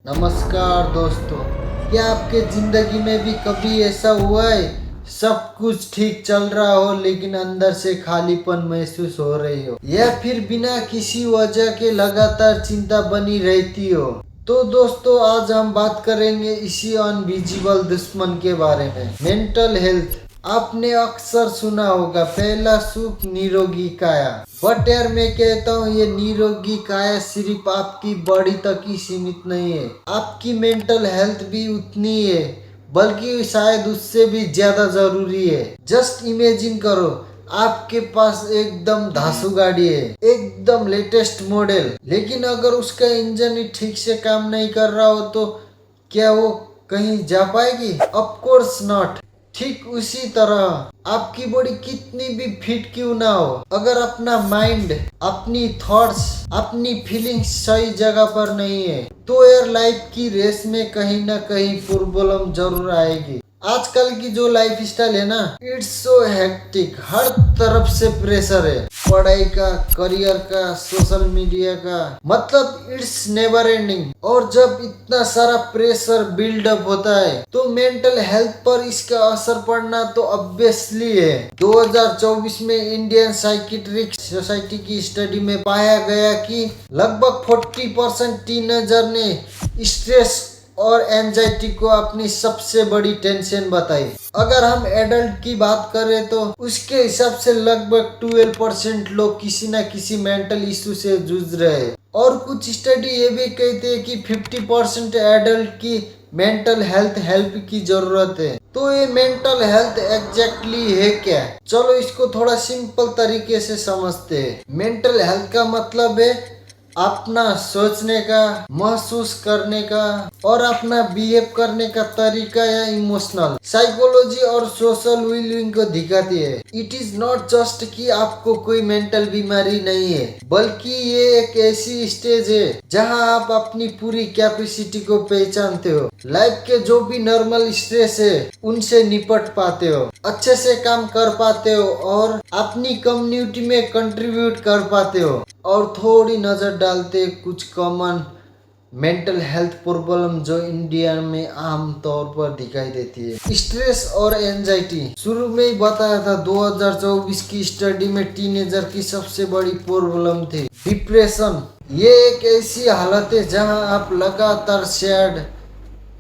नमस्कार दोस्तों। क्या आपके जिंदगी में भी कभी ऐसा हुआ है, सब कुछ ठीक चल रहा हो लेकिन अंदर से खालीपन महसूस हो रही हो, या फिर बिना किसी वजह के लगातार चिंता बनी रहती हो? तो दोस्तों, आज हम बात करेंगे इसी अनविजिबल दुश्मन के बारे में, मेंटल हेल्थ। आपने अक्सर सुना होगा, पहला सुख निरोगी काया। बट यार, मैं कहता हूँ ये निरोगी काया सिर्फ आपकी बॉडी तक ही सीमित नहीं है, आपकी मेंटल हेल्थ भी उतनी है, बल्कि शायद उससे भी ज्यादा जरूरी है। जस्ट इमेजिन करो, आपके पास एकदम धांसू गाड़ी है, एकदम लेटेस्ट मॉडल, लेकिन अगर उसका इंजन ही ठीक से काम नहीं कर रहा हो तो क्या वो कहीं जा पाएगी? Of course not. ठीक उसी तरह आपकी बॉडी कितनी भी फिट क्यों ना हो, अगर अपना माइंड, अपनी थॉट्स, अपनी फीलिंग्स सही जगह पर नहीं है तो यार लाइफ की रेस में कहीं ना कहीं प्रॉब्लम जरूर आएगी। आजकल की जो लाइफ स्टाइल है ना, इट्स सो हेक्टिक। हर तरफ से प्रेशर है, पढ़ाई का, करियर का, सोशल मीडिया का, मतलब इट्स नेवर एंडिंग। और जब इतना सारा प्रेशर बिल्डअप होता है तो मेंटल हेल्थ पर इसका असर पड़ना तो ऑब्वियसली है। 2024 में इंडियन साइकियाट्रिक सोसाइटी की स्टडी में पाया गया कि लगभग 40% टीनेजर ने स्ट्रेस और एंजाइटी को अपनी सबसे बड़ी टेंशन बताई। अगर हम एडल्ट की बात करें तो उसके हिसाब से लगभग 12% लोग किसी न किसी मेंटल इशू से जूझ रहे हैं। और कुछ स्टडी ये भी कहते हैं कि 50% एडल्ट की मेंटल हेल्प की जरूरत है। तो ये मेंटल हेल्थ एग्जैक्टली है क्या? चलो इसको थोड़ा सिंपल तरीके से समझते हैं। मेंटल हेल्थ का मतलब है अपना सोचने का, महसूस करने का और अपना बिहेव करने का तरीका या इमोशनल, साइकोलॉजी और सोशल वेलबींग को दिखाती है। इट इज नॉट जस्ट कि आपको कोई मेंटल बीमारी नहीं है, बल्कि ये एक ऐसी स्टेज है जहां आप अपनी पूरी कैपेसिटी को पहचानते हो, लाइफ के जो भी नॉर्मल स्ट्रेस है उनसे निपट पाते हो, अच्छे से काम कर पाते हो और अपनी कम्युनिटी में कंट्रीब्यूट कर पाते हो। और थोड़ी नजर डालते कुछ कॉमन मेंटल हेल्थ प्रॉब्लम जो इंडिया में आम तौर पर दिखाई देती है। स्ट्रेस और एंजाइटी, शुरू में ही बताया था 2024 की स्टडी में टीनेजर की सबसे बड़ी प्रॉब्लम थी डिप्रेशन। ये एक ऐसी हालत है जहां आप लगातार सैड,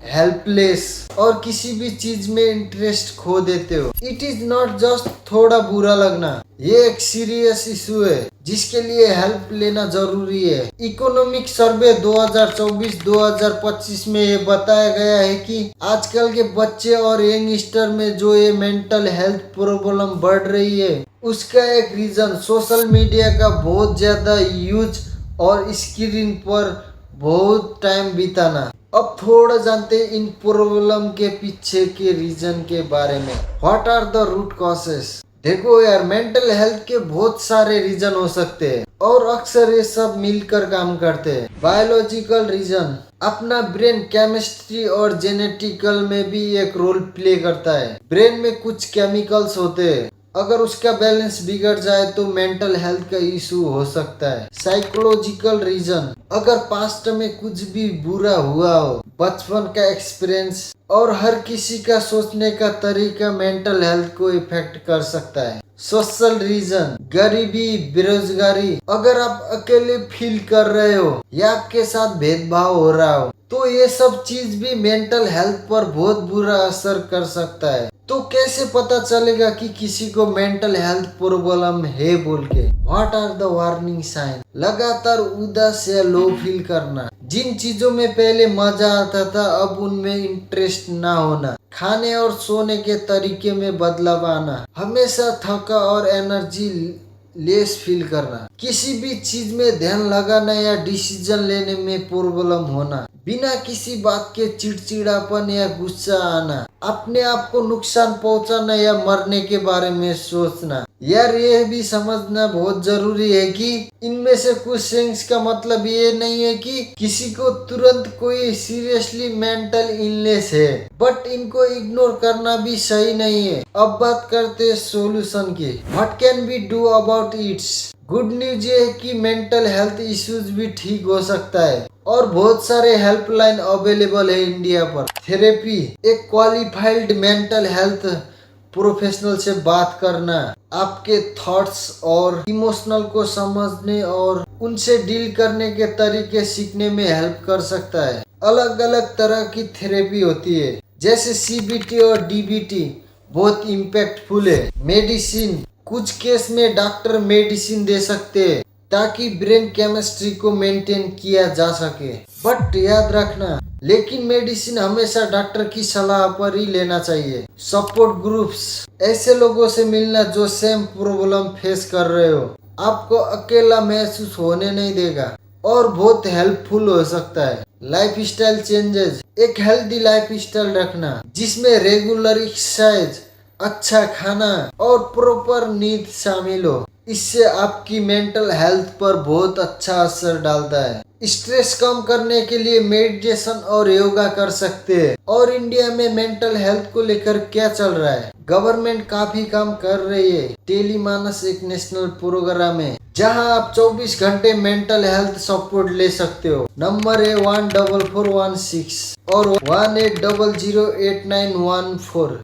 हेल्पलेस और किसी भी चीज में इंटरेस्ट खो देते हो। इट इज नॉट जस्ट थोड़ा बुरा लगना, ये एक सीरियस इशू है जिसके लिए हेल्प लेना जरूरी है। इकोनॉमिक सर्वे 2024-2025 में ये बताया गया है कि आजकल के बच्चे और यंगस्टर में जो ये मेंटल हेल्थ प्रॉब्लम बढ़ रही है उसका एक रीजन सोशल मीडिया का बहुत ज्यादा यूज और स्क्रीन पर बहुत टाइम बिताना। अब थोड़ा जानते हैं इन प्रॉब्लम के पीछे के रीजन के बारे में। What are the root causes? देखो यार, मेंटल हेल्थ के बहुत सारे रीजन हो सकते हैं और अक्सर ये सब मिलकर काम करते हैं। बायोलॉजिकल रीजन, अपना ब्रेन केमिस्ट्री और जेनेटिकल में भी एक रोल प्ले करता है। ब्रेन में कुछ केमिकल्स होते हैं, अगर उसका बैलेंस बिगड़ जाए तो मेंटल हेल्थ का इशू हो सकता है। साइकोलॉजिकल रीजन, अगर पास्ट में कुछ भी बुरा हुआ हो, बचपन का एक्सपीरियंस और हर किसी का सोचने का तरीका मेंटल हेल्थ को इफेक्ट कर सकता है। सोशल रीजन, गरीबी, बेरोजगारी, अगर आप अकेले फील कर रहे हो या आपके साथ भेदभाव हो रहा हो तो ये सब चीज भी मेंटल हेल्थ पर बहुत बुरा असर कर सकता है। तो कैसे पता चलेगा कि किसी को मेंटल हेल्थ प्रॉब्लम है बोल के? What are the warning sign? लगातार उदास या लो फील करना, जिन चीजों में पहले मजा आता था अब उनमें इंटरेस्ट ना होना, खाने और सोने के तरीके में बदलाव आना, हमेशा थका और एनर्जी लेस फील करना, किसी भी चीज में ध्यान लगाना या डिसीजन लेने में प्रॉब्लम होना, बिना किसी बात के चिड़चिड़ापन या गुस्सा आना, अपने आप को नुकसान पहुंचाना या मरने के बारे में सोचना। यार ये भी समझना बहुत जरूरी है कि इनमें से कुछ थिंग्स का मतलब ये नहीं है कि किसी को तुरंत कोई सीरियसली मेंटल इलनेस है, बट इनको इग्नोर करना भी सही नहीं है। अब बात करते हैं सॉल्यूशन की। What can we do about its? Good news ये है कि मेंटल हेल्थ इश्यूज भी ठीक हो सकता है और बहुत सारे हेल्पलाइन अवेलेबल है इंडिया पर। थेरेपी एक क्वालिफाइड मेंटल हेल्थ प्रोफेशनल से बात करना आपके थॉट्स और इमोशनल को समझने और उनसे डील करने के तरीके सीखने में हेल्प कर सकता है। अलग अलग तरह की थेरेपी होती है, जैसे सीबीटी और डीबीटी बहुत इम्पैक्टफुल है। मेडिसिन कुछ केस में डॉक्टर मेडिसिन दे सकते हैं ताकि ब्रेन केमिस्ट्री को मेंटेन किया जा सके। बट याद रखना, लेकिन मेडिसिन हमेशा डॉक्टर की सलाह पर ही लेना चाहिए। सपोर्ट ग्रुप्स ऐसे लोगों से मिलना जो सेम प्रॉब्लम फेस कर रहे हो, आपको अकेला महसूस होने नहीं देगा और बहुत हेल्पफुल हो सकता है। लाइफस्टाइल चेंजेस एक हेल्दी लाइफस्टाइल रखना जिसमें रेगुलर एक्सरसाइज, अच्छा खाना और प्रॉपर नींद शामिल हो, इससे आपकी मेंटल हेल्थ पर बहुत अच्छा असर डालता है। स्ट्रेस कम करने के लिए मेडिटेशन और योगा कर सकते हैं। और इंडिया में मेंटल हेल्थ को लेकर क्या चल रहा है? गवर्नमेंट काफी काम कर रही है। टेलीमानस एक नेशनल प्रोग्राम है जहां आप 24 घंटे मेंटल हेल्थ सपोर्ट ले सकते हो। नंबर है 14416 और 18008914।